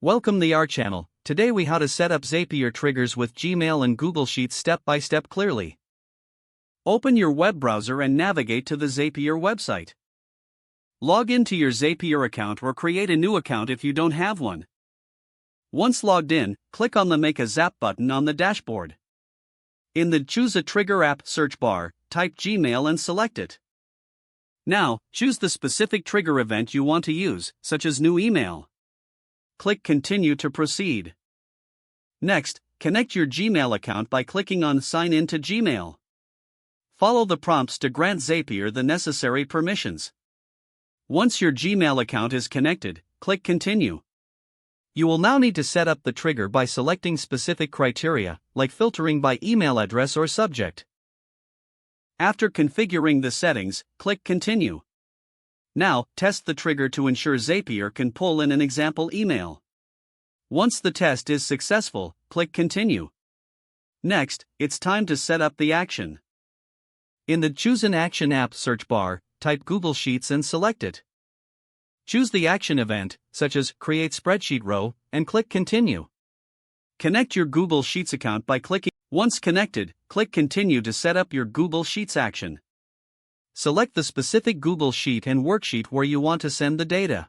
Welcome to our channel. Today we how to set up Zapier triggers with Gmail and Google Sheets step by step clearly. Open your web browser and navigate to the Zapier website. Log into your Zapier account or create a new account if you don't have one. Once logged in, click on the Make a Zap button on the dashboard. In the Choose a Trigger App search bar, type Gmail and select it. Now, choose the specific trigger event you want to use, such as new email. Click Continue to proceed. Next, connect your Gmail account by clicking on Sign in to Gmail. Follow the prompts to grant Zapier the necessary permissions. Once your Gmail account is connected, click Continue. You will now need to set up the trigger by selecting specific criteria, like filtering by email address or subject. After configuring the settings, click Continue. Now, test the trigger to ensure Zapier can pull in an example email. Once the test is successful, click Continue. Next, it's time to set up the action. In the Choose an Action App search bar, type Google Sheets and select it. Choose the action event, such as Create Spreadsheet Row, and click Continue. Connect your Google Sheets account by clicking. Once connected, click Continue to set up your Google Sheets action. Select the specific Google Sheet and worksheet where you want to send the data.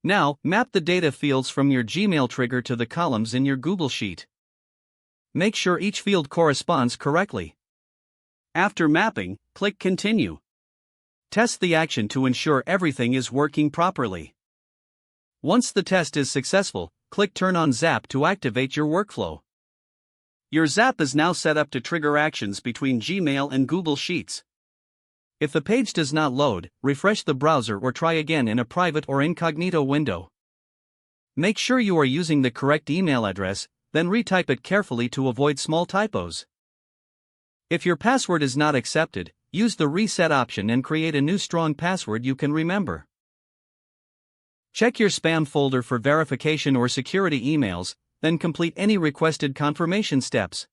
Now, map the data fields from your Gmail trigger to the columns in your Google Sheet. Make sure each field corresponds correctly. After mapping, click Continue. Test the action to ensure everything is working properly. Once the test is successful, click Turn on Zap to activate your workflow. Your Zap is now set up to trigger actions between Gmail and Google Sheets. If the page does not load, refresh the browser or try again in a private or incognito window. Make sure you are using the correct email address, then retype it carefully to avoid small typos. If your password is not accepted, use the reset option and create a new strong password you can remember. Check your spam folder for verification or security emails, then complete any requested confirmation steps.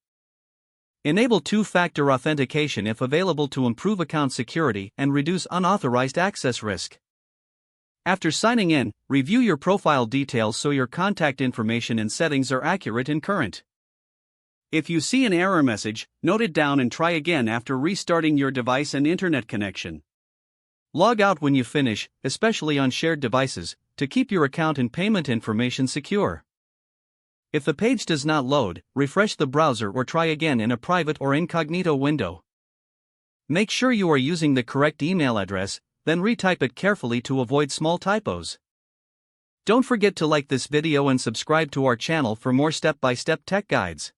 Enable two-factor authentication if available to improve account security and reduce unauthorized access risk. After signing in, review your profile details so your contact information and settings are accurate and current. If you see an error message, note it down and try again after restarting your device and internet connection. Log out when you finish, especially on shared devices, to keep your account and payment information secure. If the page does not load, refresh the browser or try again in a private or incognito window. Make sure you are using the correct email address, then retype it carefully to avoid small typos. Don't forget to like this video and subscribe to our channel for more step-by-step tech guides.